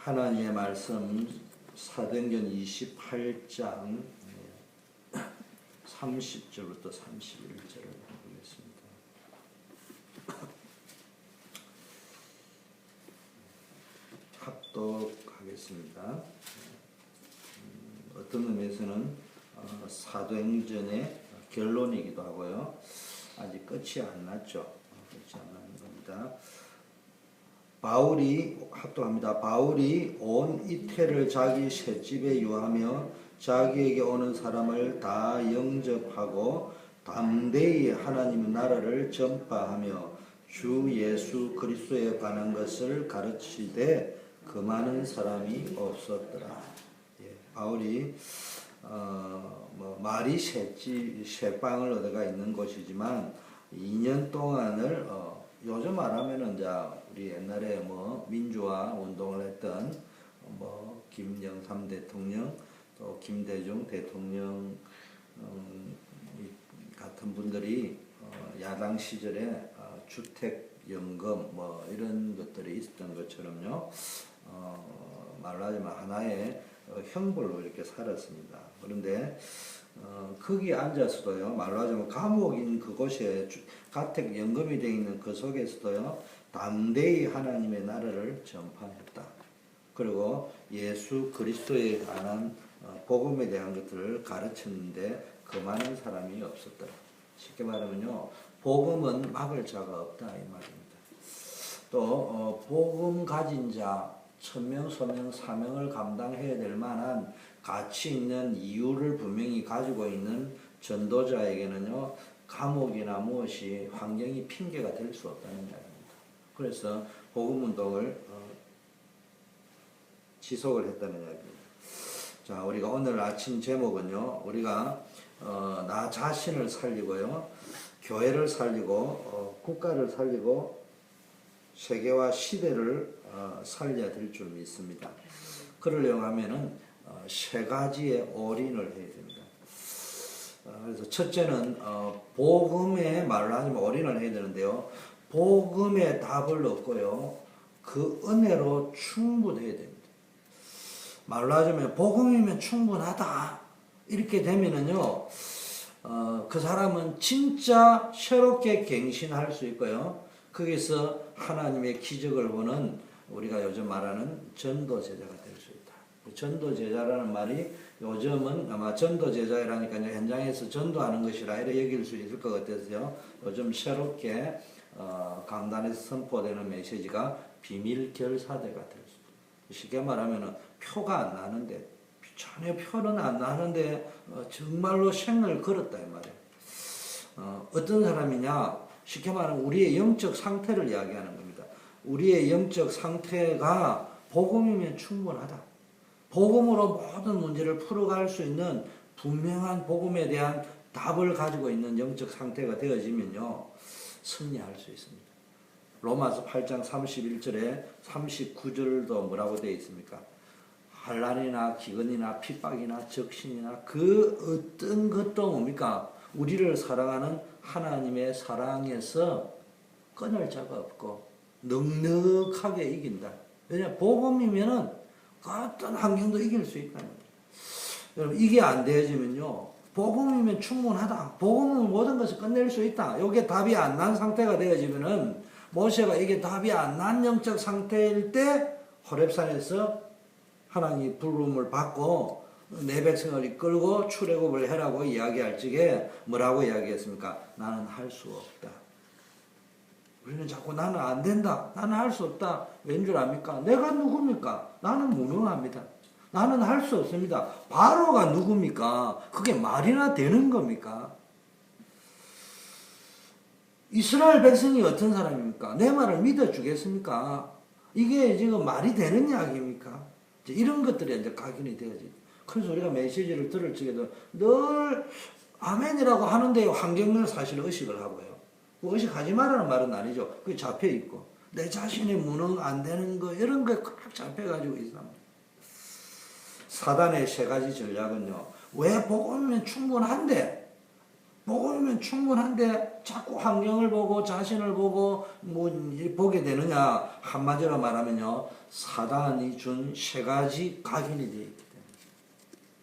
하나님의 말씀 사도행전 28장 30절부터 31절을 보겠습니다. 합독하겠습니다. 어떤 의미에서는 사도행전의 결론이기도 하고요. 아직 끝이 안 났죠. 끝이 안 나는 겁니다. 합독합니다. 바울이 온 이태를 자기 셋집에 유하며 자기에게 오는 사람을 다 영접하고 담대히 하나님의 나라를 전파하며 주 예수 그리스도에 관한 것을 가르치되 그 많은 사람이 없었더라. 바울이 말이 셋방을 얻어가 있는 곳이지만 2년 동안을 요즘 말하면은 이제 우리 옛날에 민주화 운동을 했던 김영삼 대통령 또 김대중 대통령 같은 분들이 야당 시절에 주택연금 이런 것들이 있었던 것처럼요. 말로 하자면 하나의 형벌로 이렇게 살았습니다. 그런데 거기 앉아서도요, 말로 하자면 감옥인 그곳에 가택연금이 되어 있는 그 속에서도요, 담대히 하나님의 나라를 전파했다. 그리고 예수 그리스도에 관한 복음에 대한 것들을 가르쳤는데 그 많은 사람이 없었더라. 쉽게 말하면요, 복음은 막을 자가 없다 이 말입니다. 또 복음 가진 자 천명, 소명, 사명을 감당해야 될 만한 가치 있는 이유를 분명히 가지고 있는 전도자에게는요, 감옥이나 무엇이 환경이 핑계가 될 수 없다는 이야기입니다. 그래서 복음운동을 지속을 했다는 이야기입니다. 자, 우리가 오늘 아침 제목은요, 우리가 나 자신을 살리고요, 교회를 살리고 국가를 살리고 세계와 시대를 살려야 될 줄 믿습니다. 그러려고 하면은 세 가지의 올인을 해야 됩니다. 그래서 첫째는 복음의 말로 하자면 올인을 해야 되는데요. 복음의 답을 얻고요, 그 은혜로 충분해야 됩니다. 말로 하자면 복음이면 충분하다 이렇게 되면은요, 그 사람은 진짜 새롭게 갱신할 수 있고요, 거기서 하나님의 기적을 보는 우리가 요즘 말하는 전도제자가 될 수 있다. 전도제자라는 말이 요즘은 아마 전도제자라니까 현장에서 전도하는 것이라 이렇게 여길 수 있을 것 같아서요, 요즘 새롭게 강단에서 선포되는 메시지가 비밀 결사대가 될 수 있다. 쉽게 말하면 표가 안 나는데, 전혀 표는 안 나는데 정말로 생을 걸었다 이 말이에요. 어떤 사람이냐, 쉽게 말하면 우리의 영적 상태를 이야기하는 겁니다. 우리의 영적 상태가 복음이면 충분하다. 복음으로 모든 문제를 풀어갈 수 있는 분명한 복음에 대한 답을 가지고 있는 영적 상태가 되어지면요, 승리할 수 있습니다. 로마서 8장 31절에 39절도 뭐라고 되어 있습니까? 환난이나 기근이나 핍박이나 적신이나 그 어떤 것도 뭡니까? 우리를 사랑하는 하나님의 사랑에서 끊을 자가 없고 넉넉하게 이긴다. 왜냐하면 복음이면은 어떤 환경도 이길 수 있다는 거예요. 여러분, 이게 안 되어지면요, 복음이면 충분하다, 복음은 모든 것을 끝낼 수 있다, 이게 답이 안 난 상태가 되어지면은, 모세가 이게 답이 안 난 영적 상태일 때 호렙산에서 하나님이 부름을 받고 내 백성을 이끌고 출애굽을 해라고 이야기할 적에 뭐라고 이야기했습니까? 나는 할 수 없다. 우리는 자꾸 나는 안 된다, 나는 할 수 없다. 왠 줄 압니까? 내가 누굽니까? 나는 무능합니다. 나는 할 수 없습니다. 바로가 누굽니까? 그게 말이나 되는 겁니까? 이스라엘 백성이 어떤 사람입니까? 내 말을 믿어주겠습니까? 이게 지금 말이 되는 이야기입니까? 이런 것들이 이제 각인이 되어지죠. 그래서 우리가 메시지를 들을 적에도 늘 아멘이라고 하는데 환경을 사실 의식을 하고요. 의식하지 말라는 말은 아니죠. 그게 잡혀 있고, 내 자신의 무능 안 되는 거 이런 거에 꽉 잡혀가지고 있습니다. 사단의 세 가지 전략은요, 왜 복음이면 충분한데 자꾸 환경을 보고 자신을 보고 뭐 보게 되느냐? 한마디로 말하면요, 사단이 준 세 가지 각인이 되어 있기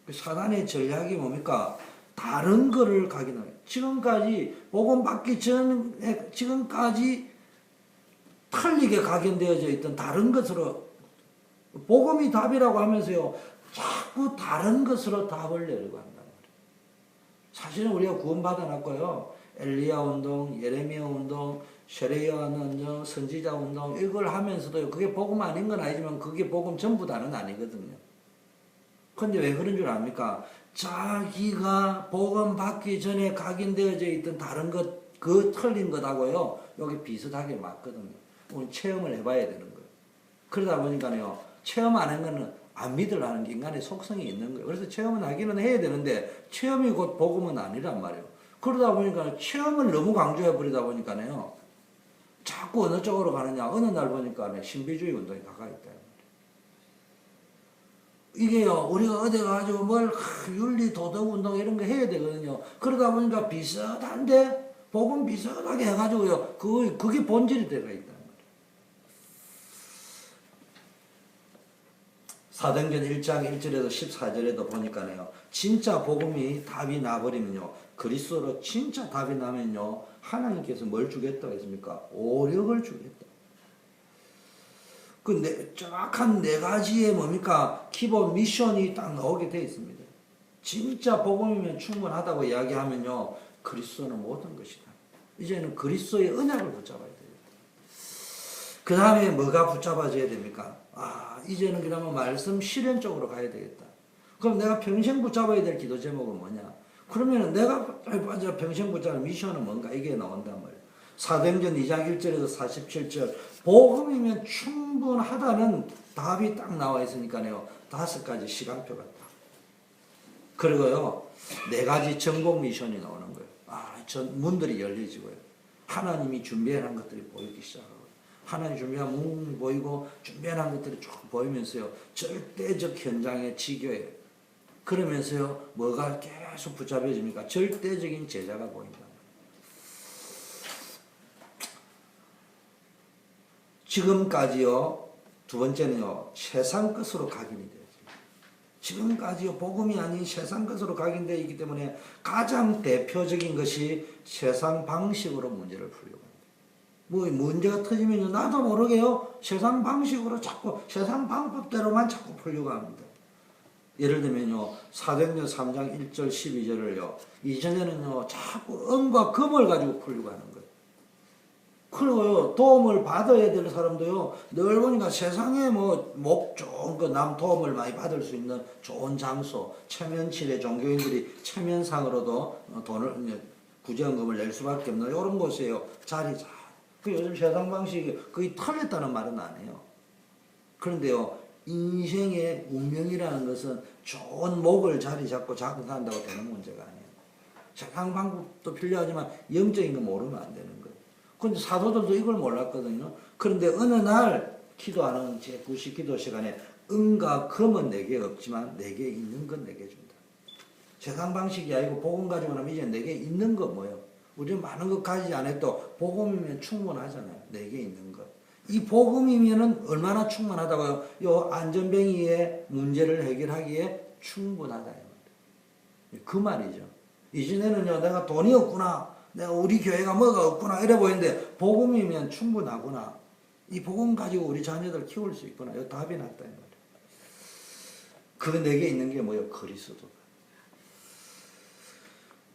때문에. 사단의 전략이 뭡니까? 다른 거를 각인하는 거예요. 지금까지 복음 받기 전에 지금까지 틀리게 각인되어져 있던 다른 것으로, 복음이 답이라고 하면서요, 자꾸 다른 것으로 답을 내려고 한단 말이에요. 사실은 우리가 구원받아 놨고요, 엘리야 운동, 예레미야 운동, 세례요한 운동, 선지자 운동, 이걸 하면서도 그게 복음 아닌 건 아니지만 그게 복음 전부 다는 아니거든요. 근데 왜 그런 줄 압니까? 자기가 복음 받기 전에 각인되어져 있던 다른 것, 그 틀린 것하고요, 여기 비슷하게 맞거든요. 우리 체험을 해봐야 되는 거예요. 그러다 보니까요, 체험 안 한 거는 안 믿으라는 게 인간의 속성이 있는 거예요. 그래서 체험은 하기는 해야 되는데, 체험이 곧 복음은 아니란 말이에요. 그러다 보니까 체험을 너무 강조해 버리다 보니까요, 자꾸 어느 쪽으로 가느냐, 어느 날 보니까 신비주의 운동에 가까이 있다. 이게요, 우리가 어디 가지고 뭘 윤리 도덕 운동 이런 거 해야 되거든요. 그러다 보니까 비슷한데 복음 비슷하게 해가지고요, 그게 본질이 되어 있다. 사도행전 1장 1절에서 14절에도 보니까요, 진짜 복음이 답이 나버리면요, 그리스도로 진짜 답이 나면요, 하나님께서 뭘 주겠다고 했습니까? 오력을 주겠다. 정확한 네 가지의 뭡니까? 기본 미션이 딱 나오게 되어 있습니다. 진짜 복음이면 충분하다고 이야기하면요, 그리스도는 모든 것이다. 이제는 그리스도의 언약을 붙잡아야 돼요. 그 다음에 뭐가 붙잡아져야 됩니까? 이제는 그러면 말씀 실현 쪽으로 가야 되겠다. 그럼 내가 평생 붙잡아야 될 기도 제목은 뭐냐? 그러면 내가 평생 붙잡는 미션은 뭔가? 이게 나온단 말이에요. 사도행전 2장 1절에서 47절, 복음이면 충분하다는 답이 딱 나와 있으니까요, 5가지 시간표가 딱. 그리고요, 4가지 전공 미션이 나오는 거예요. 전 문들이 열려지고요, 하나님이 준비해놓은 것들이 보이기 시작하고, 하나님 준비한 문이 보이고 준비해놓은 것들이 쭉 보이면서요, 절대적 현장의 지교예요. 그러면서요, 뭐가 계속 붙잡혀집니까? 절대적인 제자가 보인다. 지금까지요, 두 번째는요, 세상 것으로 각인이 되었습니다. 지금까지요, 복음이 아닌 세상 것으로 각인되어 있기 때문에 가장 대표적인 것이 세상 방식으로 문제를 풀려고 합니다. 뭐 문제가 터지면 나도 모르게요, 세상 방식으로 자꾸 세상 방법대로만 자꾸 풀려고 합니다. 예를 들면요, 사도행전 3장 1절 12절을요, 이전에는요, 자꾸 은과 금을 가지고 풀려고 하는 거예요. 그리고요, 도움을 받아야 될 사람도요, 늘 보니까 세상에 목 좋은 남 도움을 많이 받을 수 있는 좋은 장소, 체면칠에 종교인들이 체면상으로도 돈을, 구제연금을 낼 수밖에 없는 이런 곳이에요. 자리 잘. 요즘 세상 방식이 거의 틀렸다는 말은 안 해요. 그런데요, 인생의 운명이라는 것은 좋은 목을 자리 잡고 장사한다고 되는 문제가 아니에요. 세상 방법도 필요하지만 영적인 거 모르면 안 되는 거예요. 근데 사도들도 이걸 몰랐거든요. 그런데 어느 날 기도하는 제9시 기도 시간에 은과 금은 내게 없지만 내게 있는 건 내게 준다. 세상 방식이 아니고 복음 가지고 나면 이제 내게 있는 거 뭐예요? 우리는 많은 것 가지지 않아도 복음이면 충분하잖아요. 내게 있는 것. 이 복음이면은 얼마나 충분하다고요? 요 안전뱅이의 문제를 해결하기에 충분하다. 그 말이죠. 이전에는요, 내가 돈이 없구나, 내가 우리 교회가 뭐가 없구나 이래 보이는데, 복음이면 충분하구나, 이 복음 가지고 우리 자녀들 키울 수 있구나, 이 답이 났다 이 말이에요. 그 내게 있는 게 뭐예요? 그리스도.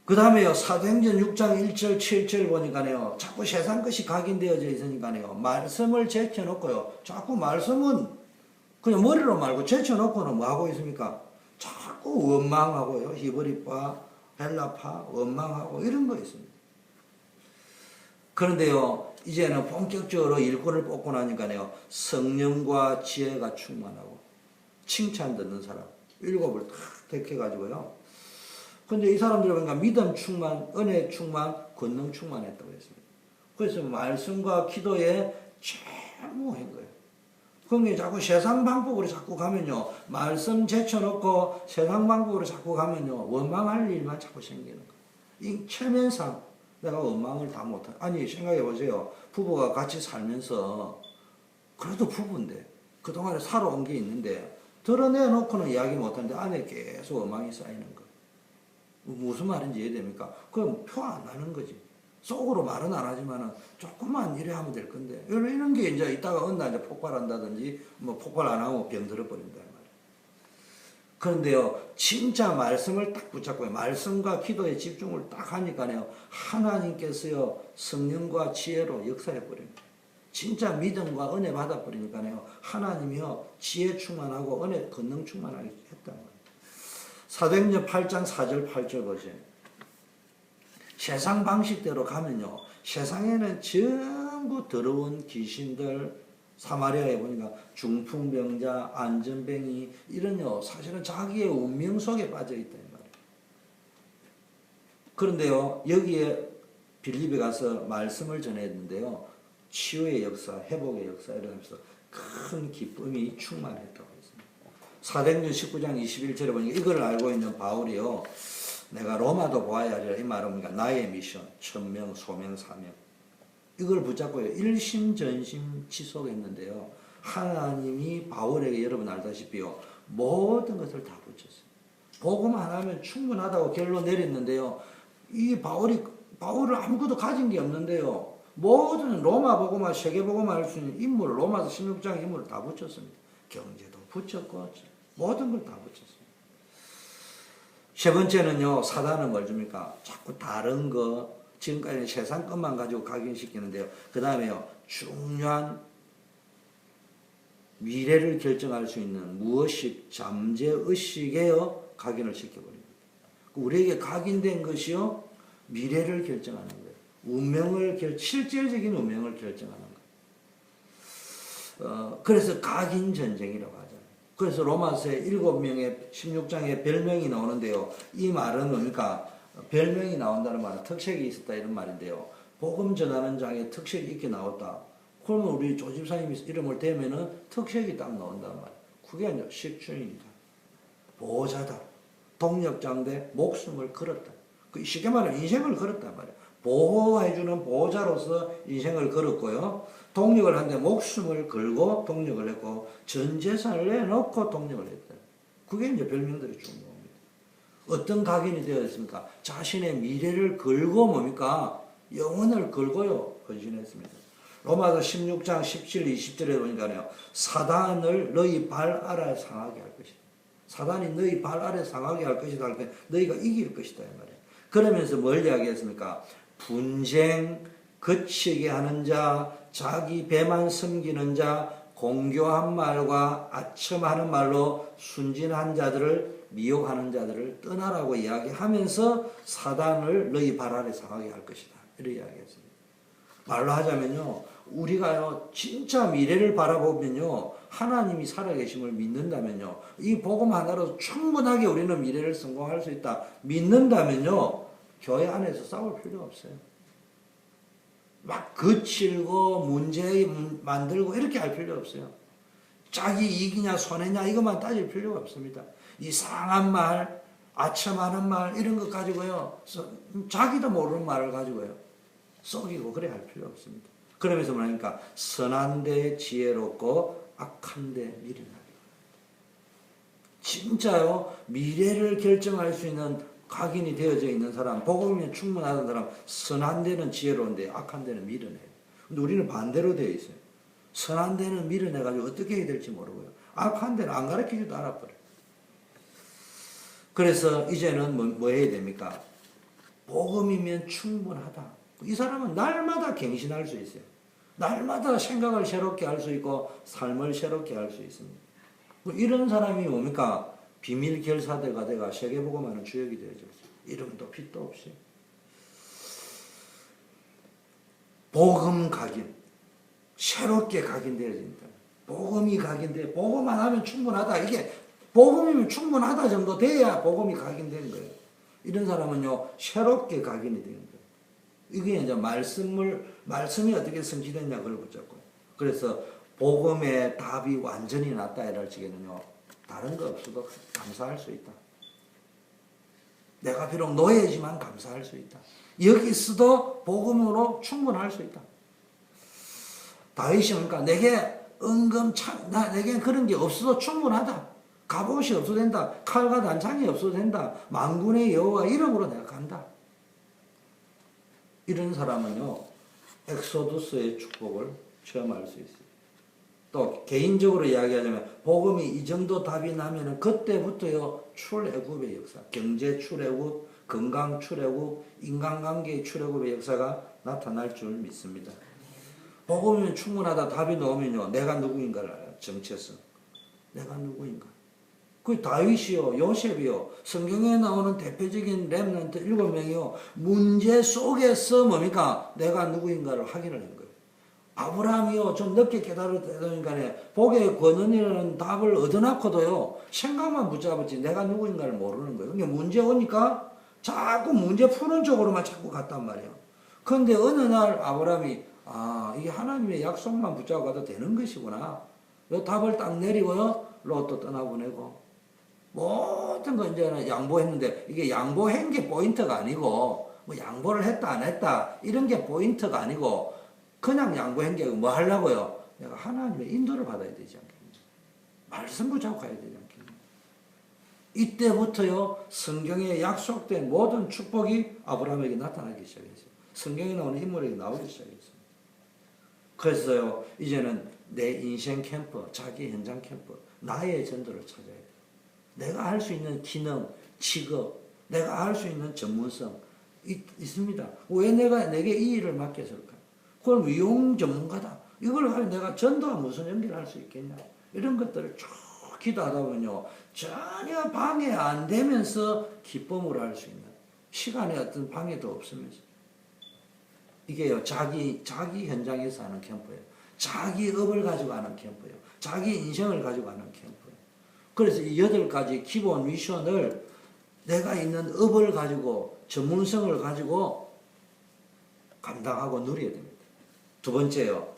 그 다음에요, 사도행전 6장 1절 7절 보니까요, 자꾸 세상 것이 각인되어져 있으니까요, 말씀을 제쳐놓고요, 자꾸 말씀은 그냥 머리로 말고 제쳐놓고는 뭐 하고 있습니까? 자꾸 원망하고요, 히브리파, 헬라파, 원망하고 이런 거 있습니다. 그런데요, 이제는 본격적으로 일꾼을 뽑고 나니까요, 성령과 지혜가 충만하고 칭찬 듣는 사람 7을 다 택해가지고요. 근데 이 사람들이 보니까 믿음 충만, 은혜 충만, 권능 충만했다고 했습니다. 그래서 말씀과 기도에 최무한 거예요. 그게 자꾸 세상 방법으로 자꾸 가면요, 말씀 제쳐놓고 세상 방법으로 자꾸 가면요, 원망할 일만 자꾸 생기는 거예요. 이 체면상, 내가 원망을 다 못해. 아니 생각해 보세요. 부부가 같이 살면서 그래도 부부인데 그동안에 살아온 게 있는데 드러내놓고는 이야기 못하는데 안에 계속 원망이 쌓이는 거. 무슨 말인지 이해됩니까? 그럼 표 안 나는 거지. 속으로 말은 안 하지만은 조금만 이래 하면 될 건데 이런 게 이제 이따가 어느 날 이제 폭발한다든지 뭐 폭발 안 하고 병 들어버린다 말이에요. 그런데요, 진짜 말씀을 딱 붙잡고요. 말씀과 기도에 집중을 딱 하니까요, 하나님께서요, 성령과 지혜로 역사해버립니다. 진짜 믿음과 은혜 받아버리니까요, 하나님이요, 지혜 충만하고 은혜 권능 충만하게 했단 말이에요. 사도행전 8장 4절 8절 보세요. 세상 방식대로 가면요, 세상에는 전부 더러운 귀신들, 사마리아에 보니까 중풍병자, 안전뱅이 이런요 사실은 자기의 운명 속에 빠져 있다 이 말이에요. 그런데요 여기에 빌립에 가서 말씀을 전했는데요 치유의 역사, 회복의 역사 이러면서 큰 기쁨이 충만했다고 했습니다. 사도행전 19장 21절에 보니까 이걸 알고 있는 바울이요 내가 로마도 보아야 하리라 이 말은 그러니까 나의 미션, 천명, 소명, 사명 이걸 붙잡고요. 일심전심 지속했는데요. 하나님이 바울에게 여러분 알다시피요. 모든 것을 다 붙였어요. 복음만 하면 충분하다고 결론 내렸는데요. 이 바울을 아무것도 가진 게 없는데요. 모든 로마 복음화, 세계 복음화 할 수 있는 인물을 로마서 16장 인물을 다 붙였습니다. 경제도 붙였고 모든 걸 다 붙였어요. 세 번째는요. 사단은 뭘 줍니까? 자꾸 다른 거 지금까지 세상 것만 가지고 각인시키는데요. 그 다음에요. 중요한 미래를 결정할 수 있는 무의식, 잠재의식에요. 각인을 시켜버립니다. 우리에게 각인된 것이요. 미래를 결정하는 거예요. 실질적인 운명을 결정하는 거예요. 그래서 각인 전쟁이라고 하잖아요. 그래서 로마서에 7명의 16장에 별명이 나오는데요. 이 말은 뭡니까? 별명이 나온다는 말은 특색이 있었다 이런 말인데요. 복음 전하는 장에 특색이 있게 나왔다. 그러면 우리 조집사님이 이름을 대면은 특색이 딱 나온단 말이에요. 그게 아니라 식충입니다. 보호자다. 동력자인데 목숨을 걸었다. 쉽게 말하면 인생을 걸었단 말이에요. 보호해주는 보호자로서 인생을 걸었고요. 동력을 한데 목숨을 걸고 동력을 했고 전 재산을 내놓고 동력을 했다. 그게 이제 별명들이 중요합니다. 어떤 각인이 되어 있습니까? 자신의 미래를 걸고 뭡니까? 영혼을 걸고요. 헌신했습니다. 로마서 16장 17, 20절에 보니까요. 사단을 너희 발 아래 상하게 할 것이다. 사단이 너희 발 아래 상하게 할 것이다. 할 때 너희가 이길 것이다. 이 말이에요. 그러면서 뭘 이야기했습니까? 분쟁, 거치게 하는 자, 자기 배만 섬기는 자, 공교한 말과 아첨하는 말로 순진한 자들을 미혹하는 자들을 떠나라고 이야기하면서 사단을 너희 발 아래 상하게 할 것이다. 이렇게 이야기했습니다. 말로 하자면요. 우리가요. 진짜 미래를 바라보면요. 하나님이 살아계심을 믿는다면요. 이 복음 하나로 충분하게 우리는 미래를 성공할 수 있다. 믿는다면요. 교회 안에서 싸울 필요 없어요. 막 거칠고 문제 만들고 이렇게 할 필요 없어요. 자기 이익이냐 손해냐 이것만 따질 필요가 없습니다. 이상한 말, 아첨하는 말 이런 것 가지고요. 자기도 모르는 말을 가지고요. 속이고 그래 할 필요 없습니다. 그러면서 뭐냐니까 선한데 지혜롭고 악한데 미련하리. 진짜요. 미래를 결정할 수 있는 각인이 되어져 있는 사람, 복음이 충분하던 사람, 선한 데는 지혜로운데 악한 데는 미련해요. 근데 우리는 반대로 되어 있어요. 선한 데는 미련해가지고 어떻게 해야 될지 모르고요. 악한 데는 안 가르치지도 않아버려요. 그래서 이제는 뭐 해야 됩니까? 복음이면 충분하다. 이 사람은 날마다 갱신할 수 있어요. 날마다 생각을 새롭게 할 수 있고 삶을 새롭게 할 수 있습니다. 이런 사람이 뭡니까? 비밀 결사대가 돼가 세계복음하는 주역이 되어졌어요. 이름도 빛도 없이. 복음 각인. 새롭게 각인되어집니다. 복음이 각인돼. 복음만 하면 충분하다. 이게 복음이면 충분하다 정도 돼야 복음이 각인된 거예요. 이런 사람은요, 새롭게 각인이 되는 거예요. 이게 이제 말씀이 어떻게 성취됐냐, 그걸 붙잡고. 그래서 복음의 답이 완전히 났다, 이럴 적에는요, 다른 거 없어도 감사할 수 있다. 내가 비록 노예지만 감사할 수 있다. 여기 있어도 복음으로 충분할 수 있다. 다윗이 그러니까 내게 내게 그런 게 없어도 충분하다. 갑옷이 없어도 된다. 칼과 단창이 없어도 된다. 만군의 여호와 이름으로 내가 간다. 이런 사람은요, 엑소두스의 축복을 체험할 수 있어요. 또 개인적으로 이야기하자면 복음이 이 정도 답이 나면은 그때부터요, 출애굽의 역사, 경제 출애굽, 건강 출애굽, 인간관계의 출애굽의 역사가 나타날 줄 믿습니다. 복음이 충분하다 답이 나오면요, 내가 누구인가를 알아요. 정체성. 내가 누구인가. 그 다윗이요, 요셉이요, 성경에 나오는 대표적인 렘넌트 7명이요, 문제 속에서 뭡니까? 내가 누구인가를 확인을 한 거예요. 아브라함이요, 좀 늦게 깨달았다니까 복의 권한이라는 답을 얻어놓고도요, 생각만 붙잡았지 내가 누구인가를 모르는 거예요. 그러니까 문제 오니까 자꾸 문제 푸는 쪽으로만 자꾸 갔단 말이에요. 그런데 어느 날 아브라함이 이게 하나님의 약속만 붙잡고 가도 되는 것이구나. 요 답을 딱 내리고요, 롯도 떠나보내고 모든 거 이제는 양보했는데, 이게 양보한 게 포인트가 아니고 뭐 양보를 했다 안 했다 이런 게 포인트가 아니고 그냥 양보한 게 뭐 하려고요? 내가 하나님의 인도를 받아야 되지 않겠냐. 말씀 붙잡고 가야 되지 않겠냐. 이때부터요, 성경에 약속된 모든 축복이 아브라함에게 나타나기 시작했어요. 성경에 나오는 인물에게 나오기 시작했어요. 그래서요, 이제는 내 인생 캠프, 자기 현장 캠프, 나의 전도를 찾아야 돼요. 내가 할 수 있는 기능, 직업, 내가 할 수 있는 전문성 있습니다. 왜 내게 이 일을 맡겼을까? 그럼 미용 전문가다. 이걸 하면 내가 전도와 무슨 연결을 할 수 있겠냐? 이런 것들을 쭉 기도하다 보면요, 전혀 방해 안 되면서 기쁨으로 할 수 있는, 시간에 어떤 방해도 없으면서, 이게요, 자기 현장에서 하는 캠프예요. 자기 업을 가지고 하는 캠프예요. 자기 인생을 가지고 하는 캠프예요. 그래서 이 8가지 기본 미션을 내가 있는 업을 가지고, 전문성을 가지고 감당하고 누려야 됩니다. 두 번째요.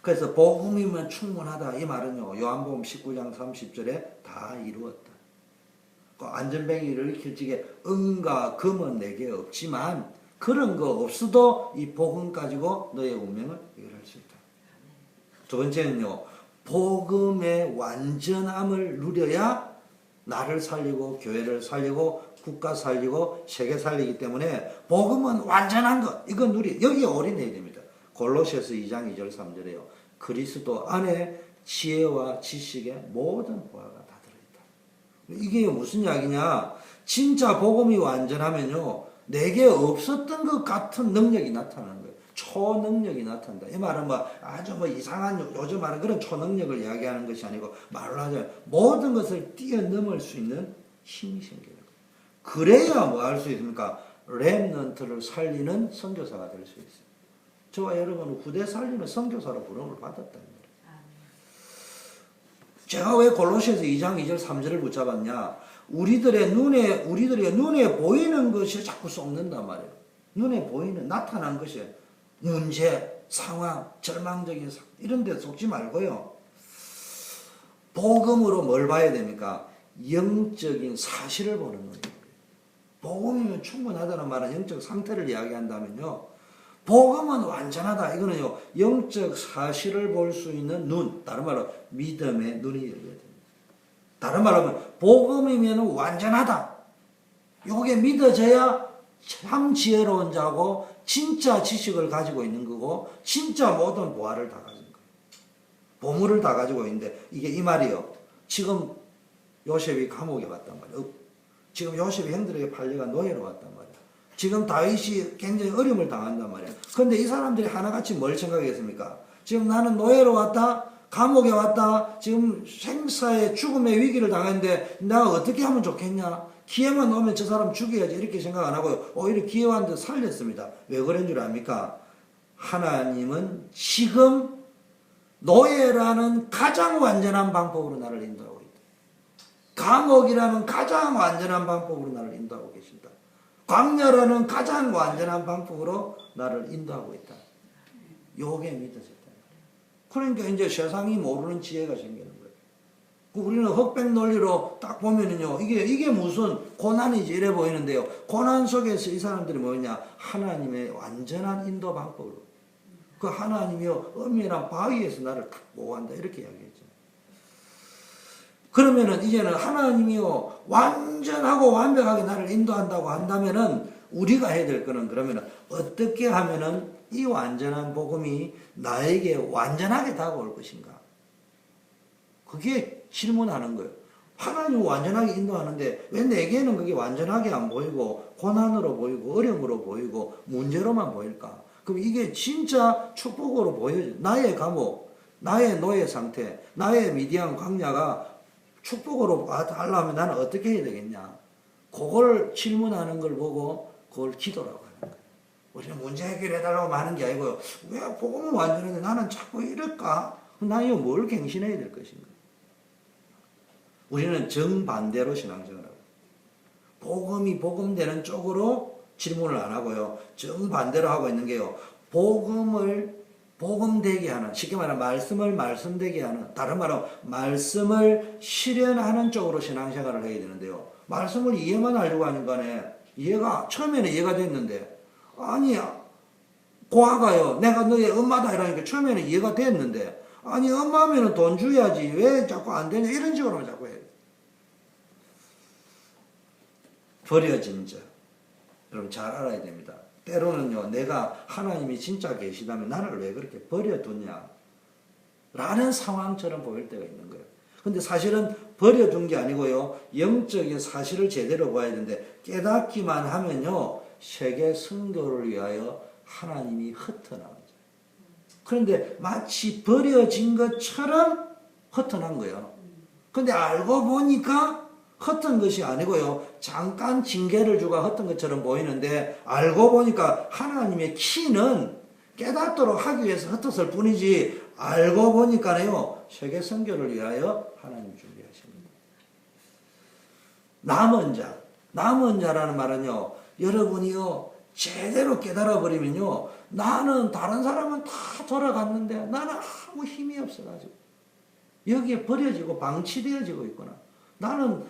그래서 복음이면 충분하다. 이 말은요, 요한복음 19장 30절에 다 이루었다. 그 안전뱅이를 일으킬 적에 은과 금은 내게 없지만 그런 거 없어도 이 복음 가지고 너의 운명을 해결할 수 있다. 두 번째는요, 복음의 완전함을 누려야 나를 살리고 교회를 살리고 국가 살리고 세계 살리기 때문에 복음은 완전한 것, 이건 여기에 올인해야 됩니다. 골로새서 2장 2절 3절에요. 그리스도 안에 지혜와 지식의 모든 보화가 다 들어있다. 이게 무슨 이야기냐? 진짜 복음이 완전하면요, 내게 없었던 것 같은 능력이 나타나는 거예요. 초능력이 나타난다. 이 말은 아주 이상한 요즘 말은 그런 초능력을 이야기하는 것이 아니고, 말로 하자면 모든 것을 뛰어넘을 수 있는 힘이 생겨요. 그래야 뭐 할 수 있습니까? 렘넌트를 살리는 선교사가 될 수 있어요. 저와 여러분은 후대 살리는 선교사로 부름을 받았다는 거예요. 제가 왜 골로새서 2장 2절 3절을 붙잡았냐? 우리들의 눈에 보이는 것이 자꾸 쏟는단 말이에요. 눈에 보이는, 나타난 것이 문제, 상황, 절망적인 상황, 이런 데 속지 말고요. 복음으로 뭘 봐야 됩니까? 영적인 사실을 보는 거예요. 복음이면 충분하다는 말은 영적 상태를 이야기한다면요, 복음은 완전하다. 이거는요, 영적 사실을 볼 수 있는 눈, 다른 말로 믿음의 눈이 열려야 됩니다. 다른 말로 하면 복음이면 완전하다. 요게 믿어져야 참 지혜로운 자고 진짜 지식을 가지고 있는 거고 진짜 모든 보화를 다 가진 거예요. 보물을 다 가지고 있는데, 이게 이 말이요, 지금 요셉이 감옥에 갔단 말이에요. 지금 요셉이 형들에게 팔려가 노예로 갔단 말이에요. 지금 다윗이 굉장히 어려움을 당한단 말이에요. 그런데 이 사람들이 하나같이 뭘 생각했습니까? 지금 나는 노예로 왔다, 감옥에 왔다, 지금 생사의 죽음의 위기를 당했는데 내가 어떻게 하면 좋겠냐? 기회만 오면 저 사람 죽여야지, 이렇게 생각 안 하고요, 오히려 기회 왔는데 살렸습니다. 왜 그런 줄 압니까? 하나님은 지금 노예라는 가장 완전한 방법으로 나를 인도하고 있다. 감옥이라는 가장 완전한 방법으로 나를 인도하고 계신다. 광야라는 가장 완전한 방법으로 나를 인도하고 있다. 요게 믿어졌다. 그러니까 이제 세상이 모르는 지혜가 생기는 거예요. 우리는 흑백 논리로 딱 보면은요, 이게 무슨 고난이지 이래 보이는데요. 고난 속에서 이 사람들이 뭐냐? 하나님의 완전한 인도 방법으로. 그 하나님이요, 엄밀한 바위에서 나를 딱 보호한다. 이렇게 이야기했죠. 그러면은 이제는 하나님이요, 완전하고 완벽하게 나를 인도한다고 한다면은 우리가 해야 될 거는 그러면은 어떻게 하면은 이 완전한 복음이 나에게 완전하게 다가올 것인가? 그게 질문하는 거예요. 하나님은 완전하게 인도하는데 왜 내게는 그게 완전하게 안 보이고 고난으로 보이고 어려움으로 보이고 문제로만 보일까? 그럼 이게 진짜 축복으로 보여져. 나의 감옥, 나의 노예 상태, 나의 미디안 광야가 축복으로 하려면 나는 어떻게 해야 되겠냐? 그걸 질문하는 걸 보고 그걸 기도라고 하는 거예요. 우리는 문제 해결해달라고 하는 게 아니고요. 왜 복음은 완전한데 나는 자꾸 이럴까? 나 이거 뭘 갱신해야 될 것인가? 우리는 정반대로 신앙생활을 하고 복음이 복음되는 쪽으로 질문을 안 하고요. 정반대로 하고 있는 게요. 복음을 복음되게 하는, 쉽게 말하면 말씀을 말씀되게 하는, 다른 말로 말씀을 실현하는 쪽으로 신앙생활을 해야 되는데요. 말씀을 이해만 하려고 하는 거네. 처음에는 이해가 됐는데, 아니야. 고아가요. 내가 너의 엄마다 이러니까 처음에는 이해가 됐는데, 아니, 엄마면은 돈 줘야지. 왜 자꾸 안 되냐? 이런 식으로 자꾸 해요. 버려진 자. 여러분 잘 알아야 됩니다. 때로는요, 내가 하나님이 진짜 계시다면 나를 왜 그렇게 버려두냐? 라는 상황처럼 보일 때가 있는 거예요. 근데 사실은 버려둔 게 아니고요, 영적인 사실을 제대로 봐야 되는데, 깨닫기만 하면요, 세계 성도를 위하여 하나님이 흩어나가죠. 그런데 마치 버려진 것처럼 흩어난 거예요. 근데 알고 보니까 흩은 것이 아니고요, 잠깐 징계를 주고 흩은 것처럼 보이는데, 알고 보니까 하나님의 키는 깨닫도록 하기 위해서 흩었을 뿐이지, 알고 보니까요, 세계 선교를 위하여 하나님 준비하십니다. 남은 자라는 말은요, 여러분이요, 제대로 깨달아 버리면요, 나는 다른 사람은 다 돌아갔는데 나는 아무 힘이 없어가지고 여기에 버려지고 방치되어지고 있구나. 나는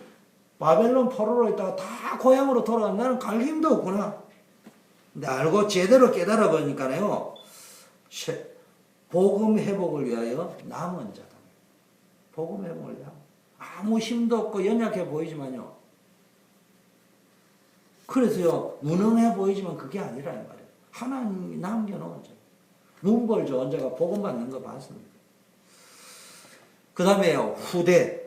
바벨론 포로로 있다가 다 고향으로 돌아간, 나는 갈 힘도 없구나. 근데 알고 제대로 깨달아 보니까요, 복음 회복을 위하여 남은 자다. 복음 회복을 위하여 아무 힘도 없고 연약해 보이지만요, 그래서요, 무능해 보이지만 그게 아니라는 말이에요. 하나님이 남겨놓은 자, 문벌 좋은 자가 복음 받는 거 봤습니다. 그 다음에요, 후대.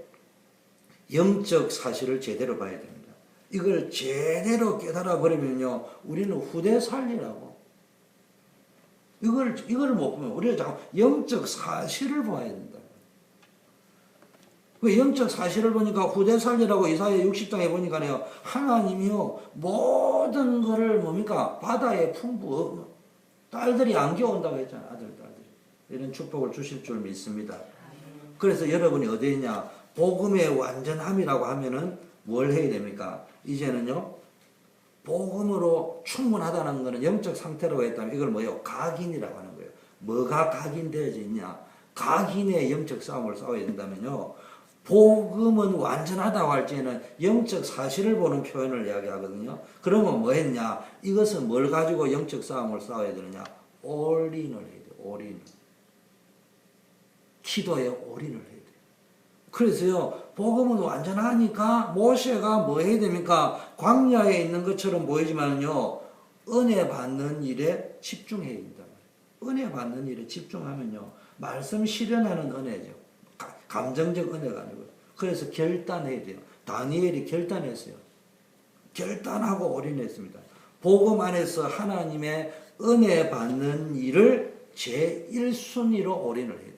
영적 사실을 제대로 봐야 됩니다. 이걸 제대로 깨달아 버리면요, 우리는 후대 살리라고. 이걸 못 보면 우리가 자꾸 영적 사실을 봐야 된다. 그 영적 사실을 보니까 후대 살리라고 이사야 60장에 보니까요, 하나님이요, 모든 거를 뭡니까? 바다의 풍부, 딸들이 안겨온다고 했잖아요. 딸들이. 이런 축복을 주실 줄 믿습니다. 그래서 여러분이 어디에 있냐? 복음의 완전함이라고 하면은 뭘 해야 됩니까? 이제는요, 복음으로 충분하다는 것은 영적 상태로 했다면 이걸 뭐예요? 각인이라고 하는 거예요. 뭐가 각인되어져 있냐? 각인의 영적 싸움을 싸워야 된다면요, 복음은 완전하다고 할 때는 영적 사실을 보는 표현을 이야기하거든요. 그러면 뭐 했냐? 이것은 뭘 가지고 영적 싸움을 싸워야 되느냐? 올인을 해야 돼요. 올인. 기도에 올인을 해야 돼요. 그래서요, 복음은 완전하니까 모세가 뭐 해야 됩니까? 광야에 있는 것처럼 보이지만요, 은혜 받는 일에 집중해야 된다. 은혜 받는 일에 집중하면요, 말씀 실현하는 은혜죠. 감정적 은혜가 아니고. 그래서 결단해야 돼요. 다니엘이 결단했어요. 결단하고 올인했습니다. 복음 안에서 하나님의 은혜 받는 일을 제1순위로 올인을 해야 되는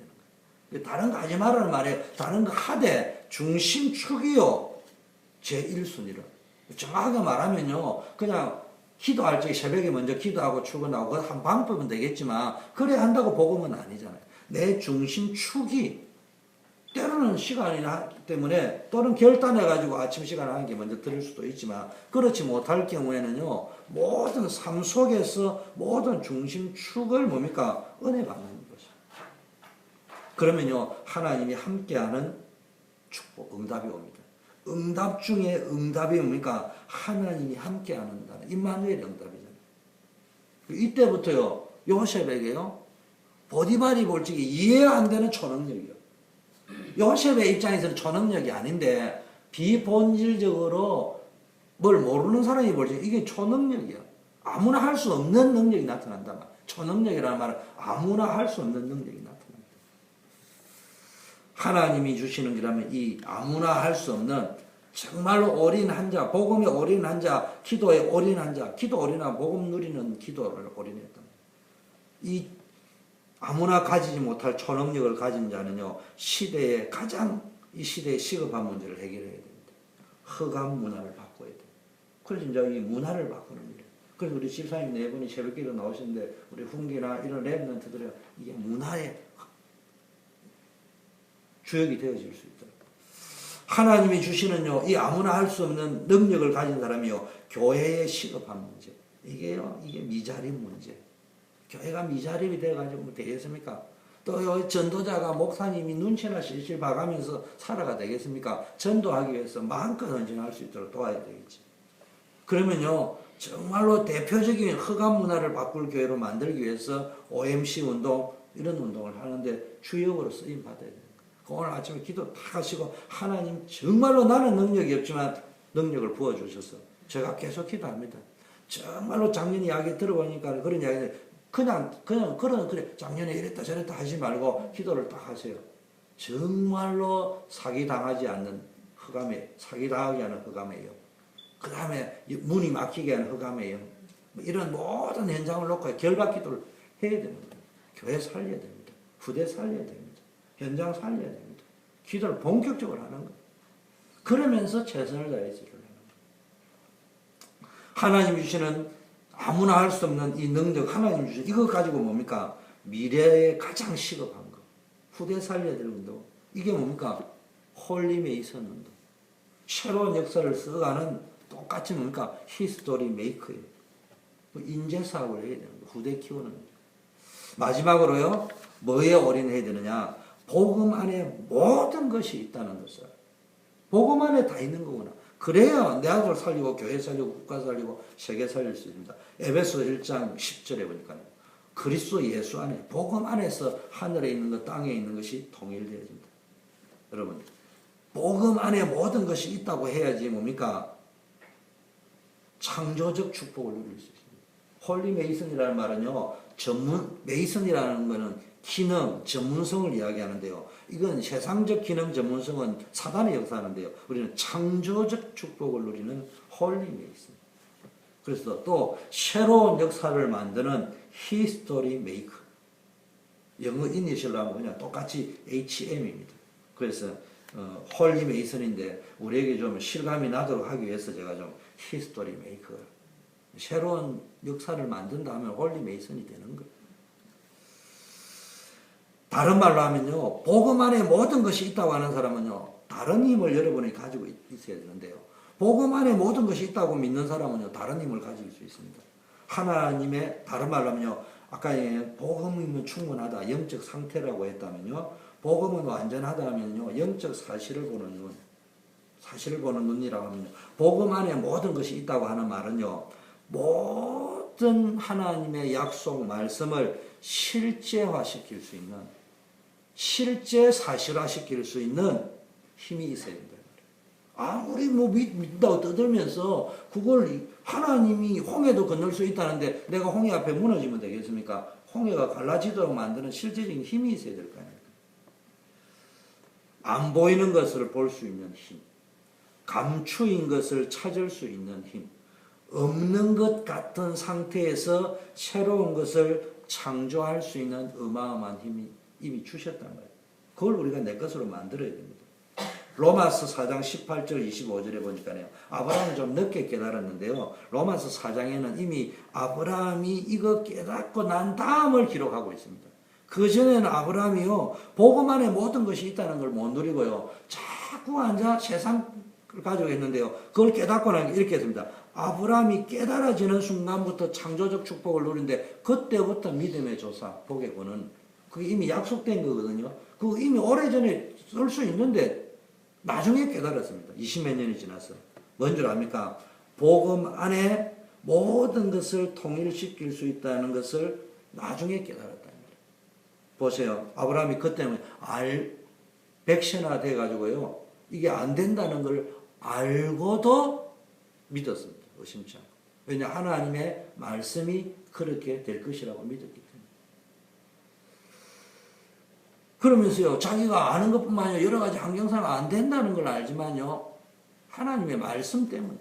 거예요. 다른 거 하지 말라는 말이에요. 다른 거 하되 중심축이요, 제1순위로. 정확하게 말하면요, 그냥 기도할 적에 새벽에 먼저 기도하고 출근하고 그 한 방법은 되겠지만, 그래 한다고 복음은 아니잖아요. 내 중심축이 때로는 시간이 때문에 또는 결단해가지고 아침 시간에 하는 게 먼저 들을 수도 있지만, 그렇지 못할 경우에는요, 모든 삶 속에서 모든 중심축을 뭡니까? 은혜 받는 거죠. 그러면요, 하나님이 함께하는 축복, 응답이 옵니다. 응답 중에 응답이 뭡니까? 하나님이 함께하는 날, 임마누엘 응답이잖아요. 이때부터요, 요셉에게요, 보디발이 볼 적에 이해가 안 되는 초능력이요. 요셉의 입장에서는 초능력이 아닌데 비본질적으로 뭘 모르는 사람이 볼 적에 이게 초능력이야. 아무나 할 수 없는 능력이 나타난다. 초능력이라는 말은 아무나 할 수 없는 능력이 나타난다. 하나님이 주시는 거라면 이 아무나 할 수 없는 정말로 올인한 자, 복음에 올인한 자, 기도에 올인한 자, 기도 올인하고 복음 누리는 기도를 올인했다. 이 아무나 가지지 못할 초능력을 가진 자는요, 시대에 가장 이 시대의 시급한 문제를 해결해야 됩니다. 흑암 문화를 바꿔야 돼요. 그래서 이제 이 문화를 바꾸는 거예요. 그래서 우리 집사님 네 분이 새벽기도 나오시는데 우리 훈계나 이런 랩런트들은 이게 문화의 주역이 되어질 수 있도록. 하나님이 주시는요, 이 아무나 할 수 없는 능력을 가진 사람이요, 교회의 시급한 문제. 이게요, 이게 미자립 문제. 교회가 미자립이 돼가지고 되겠습니까? 또 전도자가 목사님이 눈치나 실실 봐가면서 살아가 되겠습니까? 전도하기 위해서 마음껏 헌신할 수 있도록 도와야 되겠지. 그러면요, 정말로 대표적인 흑암 문화를 바꿀 교회로 만들기 위해서 OMC 운동, 이런 운동을 하는데 주역으로 쓰임 받아야 됩니다. 오늘 아침에 기도 다 하시고, 하나님 정말로 나는 능력이 없지만 능력을 부어주셔서 제가 계속 기도합니다. 정말로 작년 이야기 들어보니까 그런 이야기는 그래 작년에 이랬다 저랬다 하지 말고 기도를 딱 하세요. 정말로 사기당하지 않는 흑암에, 사기당하게 하는 흑암이에요. 그 다음에 문이 막히게 하는 흑암이에요. 이런 모든 현장을 놓고 결박 기도를 해야 됩니다. 교회 살려야 됩니다. 후대 살려야 됩니다. 현장 살려야 됩니다. 기도를 본격적으로 하는 거예요. 그러면서 최선을 다해서 일을 하는 거예요. 하나님이 주시는 아무나 할 수 없는 이 능력, 하나님 주신 이거 가지고 뭡니까? 미래에 가장 시급한 거. 후대 살려야 될 운동. 이게 뭡니까? 홀리 메이슨 운동. 새로운 역사를 써가는 똑같이 뭡니까? 히스토리 메이커예요. 인재 사업을 해야 되는 거예요. 후대 키우는 거예요. 마지막으로요, 뭐에 올인해야 되느냐? 복음 안에 모든 것이 있다는 것을. 복음 안에 다 있는 거구나. 그래야 내 아들 살리고 교회 살리고 국가 살리고 세계 살릴 수 있습니다. 에베소 1장 10절에 보니까요. 그리스도 예수 안에, 복음 안에서 하늘에 있는 것, 땅에 있는 것이 통일되어집니다. 여러분, 복음 안에 모든 것이 있다고 해야지 뭡니까? 창조적 축복을 누릴 수 있습니다. 홀리 메이슨이라는 말은요, 메이슨이라는 것은 기능, 전문성을 이야기하는데요. 이건 세상적 기능, 전문성은 사단의 역사하는데요. 우리는 창조적 축복을 누리는 홀리 메이슨. 그래서 또 새로운 역사를 만드는 히스토리 메이커. 영어 이니셜로 하면 그냥 똑같이 HM입니다. 그래서 홀리 메이슨인데 우리에게 좀 실감이 나도록 하기 위해서 제가 좀 히스토리 메이커. 새로운 역사를 만든다 하면 홀리 메이슨이 되는 거예요. 다른 말로 하면요, 복음 안에 모든 것이 있다고 하는 사람은요, 다른 힘을 여러분이 가지고 있어야 되는데요. 복음 안에 모든 것이 있다고 믿는 사람은요, 다른 힘을 가질 수 있습니다. 하나님의, 다른 말로 하면요, 아까 복음이면 충분하다, 영적 상태라고 했다면요, 복음은 완전하다 하면요, 영적 사실을 보는 눈, 사실을 보는 눈이라고 하면요, 복음 안에 모든 것이 있다고 하는 말은요, 모든 하나님의 약속, 말씀을 실제화시킬 수 있는, 실제 사실화시킬 수 있는 힘이 있어야 된다. 아무리 믿다고 떠들면서 그걸 하나님이 홍해도 건널 수 있다는데 내가 홍해 앞에 무너지면 되겠습니까? 홍해가 갈라지도록 만드는 실제적인 힘이 있어야 될 거 아닙니까? 안 보이는 것을 볼 수 있는 힘, 감추인 것을 찾을 수 있는 힘, 없는 것 같은 상태에서 새로운 것을 창조할 수 있는 어마어마한 힘이 이미 주셨단 말이에요. 그걸 우리가 내 것으로 만들어야 됩니다. 로마서 4장 18절 25절에 보니까요. 아브라함은 좀 늦게 깨달았는데요. 로마서 4장에는 이미 아브라함이 이거 깨닫고 난 다음을 기록하고 있습니다. 그 전에는 아브라함이요, 복음 안에 모든 것이 있다는 걸 못 누리고요, 자꾸 앉아 세상을 가지고 있는데요. 그걸 깨닫고 나니 이렇게 했습니다. 아브라함이 깨달아지는 순간부터 창조적 축복을 누리는데 그때부터 믿음의 조사, 복의 권은 그게 이미 약속된 거거든요. 그거 이미 오래전에 쓸 수 있는데 나중에 깨달았습니다. 20몇 년이 지나서. 뭔 줄 압니까? 복음 안에 모든 것을 통일시킬 수 있다는 것을 나중에 깨달았다는 거예요. 보세요. 아브라함이 그때는 백신화 돼가지고요. 이게 안 된다는 걸 알고도 믿었습니다. 의심치 않고. 왜냐 하나님의 말씀이 그렇게 될 것이라고 믿었기 때문에. 그러면서요, 자기가 아는 것뿐만 아니라 여러 가지 환경상 안 된다는 걸 알지만요, 하나님의 말씀 때문에.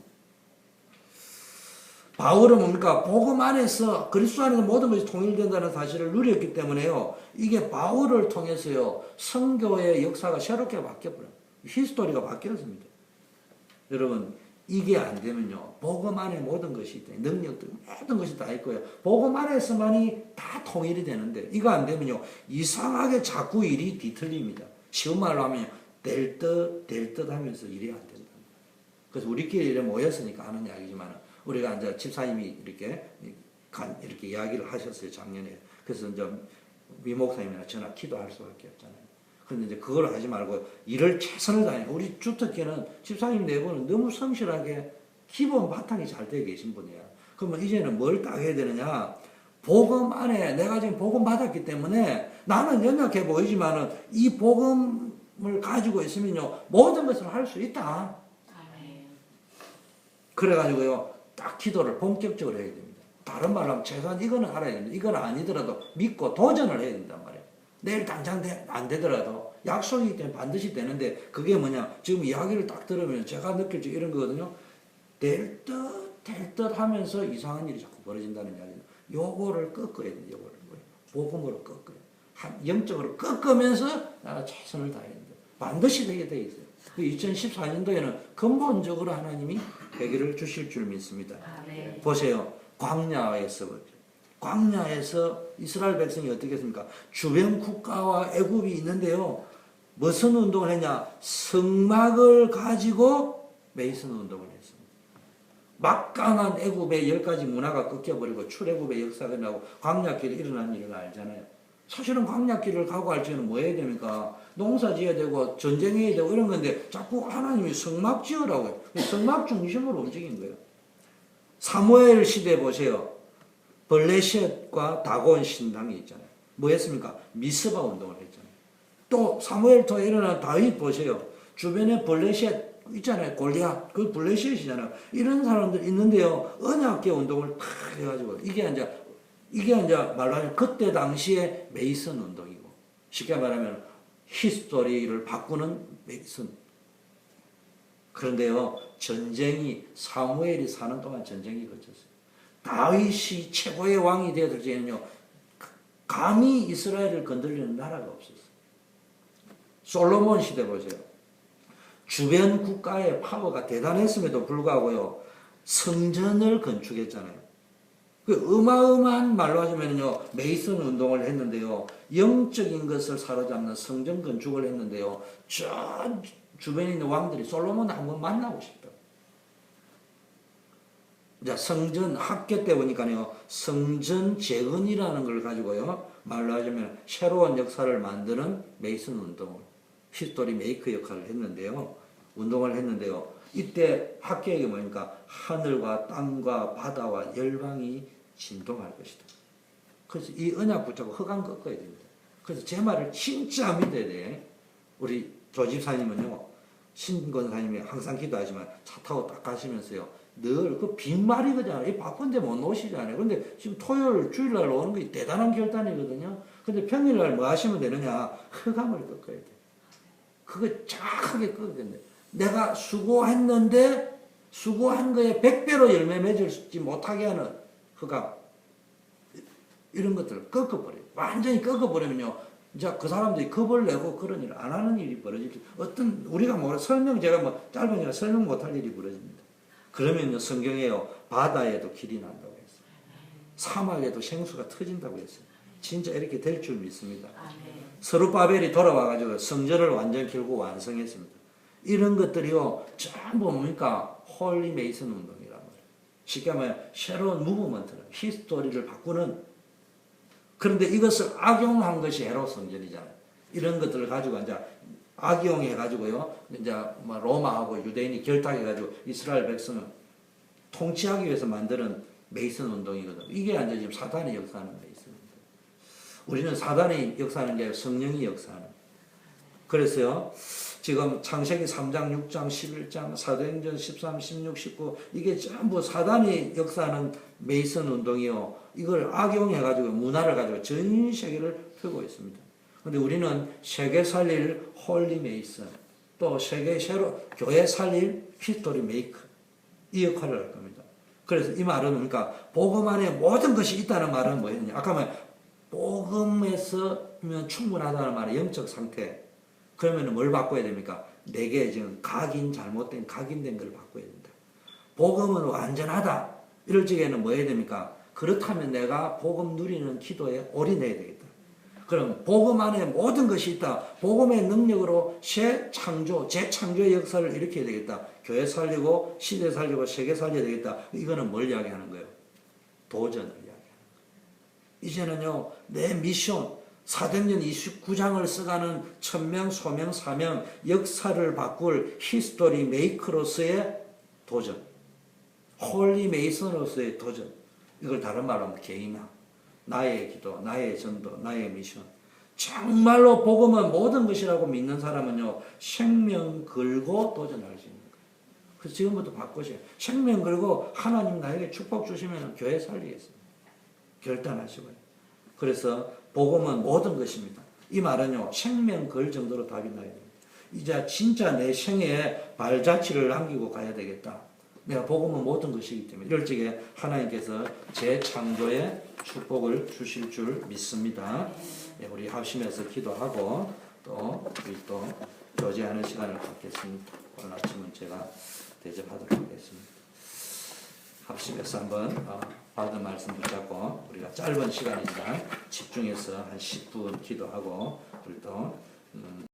바울은 뭡니까? 복음 안에서, 그리스도 안에서 모든 것이 통일된다는 사실을 누렸기 때문에요, 이게 바울을 통해서요, 선교의 역사가 새롭게 바뀌어버려요. 히스토리가 바뀌었습니다. 여러분, 이게 안 되면요, 복음 안에 모든 것이 있다. 능력들, 모든 것이 다 있고요. 복음 안에서만이 다 통일이 되는데, 이거 안 되면요, 이상하게 자꾸 일이 뒤틀립니다. 쉬운 말로 하면, 될 듯 하면서 일이 안 된다. 그래서 우리끼리 이렇게 모였으니까 하는 이야기지만, 우리가 이제 집사님이 이렇게 이야기를 하셨어요, 작년에. 그래서 이제 위 목사님이나 전화 기도할 수밖에 없잖아요. 근데 이제 그걸 하지 말고 일을 최선을 다해. 우리 주특기는 집사님 네 분은 너무 성실하게 기본 바탕이 잘 되어 계신 분이야. 그러면 이제는 뭘 딱 해야 되느냐? 복음 안에 내가 지금 복음 받았기 때문에 나는 연약해 보이지만은 이 복음을 가지고 있으면요, 모든 것을 할 수 있다. 그래가지고요, 딱 기도를 본격적으로 해야 됩니다. 다른 말로 하면 최소한 이거는 알아야 됩니다. 이건 아니더라도 믿고 도전을 해야 된단 말이에요. 내일 당장 안 되더라도 약속이기 때문에 반드시 되는데, 그게 뭐냐, 지금 이야기를 딱 들으면 제가 느낄 줄 이런 거거든요. 될 듯 하면서 이상한 일이 자꾸 벌어진다는 이야기는, 요거를 꺾어야 돼요. 요거를 복음으로 꺾어요. 영적으로 꺾으면서 나가 최선을 다해야 된다. 반드시 되게 돼 있어요. 2014년도에는 근본적으로 하나님이 해결을 주실 줄 믿습니다. 네. 보세요. 광야에서 이스라엘 백성이 어떻게 했습니까? 주변 국가와 애굽이 있는데요, 무슨 운동을 했냐? 성막을 가지고 메이슨 운동을 했습니다. 막강한 애굽의 10가지 문화가 꺾여버리고 출애굽의 역사가 나고 광야길에 일어난 일을 알잖아요. 사실은 광야길을 가고 할 적에는 뭐 해야 됩니까? 농사 지어야 되고 전쟁해야 되고 이런 건데, 자꾸 하나님이 성막 지으라고요. 성막 중심으로 움직인 거예요. 사무엘 시대 보세요. 블레셋과 다곤 신당이 있잖아요. 뭐 했습니까? 미스바 운동을 했잖아요. 또 사무엘부터 일어난 다윗 보세요. 주변에 블레셋 있잖아요. 골리앗, 그 블레셋이잖아요. 이런 사람들 있는데요, 언약계 운동을 탁 해가지고, 이게 이제 말로 하면 그때 당시에 메이슨 운동이고, 쉽게 말하면 히스토리를 바꾸는 메이슨. 그런데요, 사무엘이 사는 동안 전쟁이 거쳤어요. 다윗이 최고의 왕이 되었을 때는요, 감히 이스라엘을 건드리는 나라가 없었어요. 솔로몬 시대 보세요. 주변 국가의 파워가 대단했음에도 불구하고요, 성전을 건축했잖아요. 그 어마어마한 말로 하자면요, 메이슨 운동을 했는데요, 영적인 것을 사로잡는 성전 건축을 했는데요, 저 주변에 있는 왕들이 솔로몬을 한번 만나고 싶다. 이제 성전 학교 때 보니까요, 성전 재건이라는 걸 가지고요, 말로 하자면 새로운 역사를 만드는 메이슨 운동을, 히스토리 메이커 역할을 했는데요, 운동을 했는데요, 이때 학계에게 뭐니까 하늘과 땅과 바다와 열방이 진동할 것이다. 그래서 이 언약 붙잡고 허강 꺾어야 됩니다. 그래서 제 말을 진짜 믿어야 돼. 우리 조집사님은요, 신권사님이 항상 기도하지만 차 타고 딱 가시면서요, 늘 그 빈말이거든요. 이 바쁜데 못 오시잖아요. 근데 지금 토요일, 주일날 오는 게 대단한 결단이거든요. 근데 평일날 뭐 하시면 되느냐? 허감을 꺾어야 돼. 그거 정확하게 꺾어야 돼. 내가 수고했는데 수고한 거에 100배로 열매 맺지 못하게 하는 허감, 이런 것들을 꺾어버려요. 완전히 꺾어버리면요, 이제 그 사람들이 겁을 내고 그런 일을 안 하는 일이 벌어지죠. 우리가 제가 짧으니까 설명 못할 일이 벌어집니다. 그러면요, 성경에요, 바다에도 길이 난다고 했어요. 사막에도 생수가 터진다고 했어요. 진짜 이렇게 될 줄 믿습니다. 스룹바벨이 돌아와가지고 성전을 완전히 결국 완성했습니다. 이런 것들이요, 전부 뭡니까? 홀리 메이슨 운동이란 말이에요. 쉽게 말하면 새로운 무브먼트는, 히스토리를 바꾸는. 그런데 이것을 악용한 것이 헤롯 성전이잖아요. 이런 것들을 가지고 이제 악용해가지고요. 이제 뭐 로마하고 유대인이 결탁해가지고 이스라엘 백성을 통치하기 위해서 만드는 메이슨 운동이거든. 이게 이제 지금 사단의 역사하는 메이슨입니다. 우리는 사단의 역사하는 게 아니라 성령이 역사하는. 그래서요. 지금 창세기 3장, 6장, 11장, 사도행전 13, 16, 19 이게 전부 사단이 역사하는 메이슨 운동이요. 이걸 악용해가지고 문화를 가지고 전 세계를 펴고 있습니다. 근데 우리는 세계 살릴 홀리 메이슨, 또 세계 새로 교회 살릴 히스토리 메이커 이 역할을 할 겁니다. 그래서 이 말은 그러니까 복음 안에 모든 것이 있다는 말은 뭐였냐? 아까 말 복음에서면 충분하다는 말은 영적 상태. 그러면 뭘 바꿔야 됩니까? 내게 지금 잘못된 각인된 걸 바꿔야 된다. 복음은 완전하다. 이럴 적에는 뭐 해야 됩니까? 그렇다면 내가 복음 누리는 기도에 올인해야 되겠다. 그럼 복음 안에 모든 것이 있다. 복음의 능력으로 재창조의 역사를 일으켜야 되겠다. 교회 살리고 시대 살리고 세계 살려야 되겠다. 이거는 뭘 이야기하는 거예요? 도전을 이야기하는 거예요. 이제는요. 내 미션 사도행전 29장을 써가는 천명, 소명, 사명, 역사를 바꿀 히스토리 메이커로서의 도전, 홀리 메이슨으로서의 도전. 이걸 다른 말로 하면 개인화, 나의 기도, 나의 전도, 나의 미션. 정말로 복음은 모든 것이라고 믿는 사람은요, 생명 걸고 도전할 수 있는 거예요. 그래서 지금부터 바꾸세요. 생명 걸고 하나님 나에게 축복 주시면 교회 살리겠습니다. 결단하시고요. 그래서 복음은 모든 것입니다. 이 말은요, 생명 걸 정도로 답이 나야 됩니다. 이제 진짜 내 생애에 발자취를 남기고 가야 되겠다. 내가 복음은 모든 것이기 때문에 이럴 적에 하나님께서 재창조의 축복을 주실 줄 믿습니다. 우리 합심해서 기도하고 우리 교제하는 시간을 갖겠습니다. 오늘 아침은 제가 대접하도록 하겠습니다. 합심해서 한번 받은 말씀 붙잡고 우리가 짧은 시간이지만 집중해서 한 10분 기도하고 우리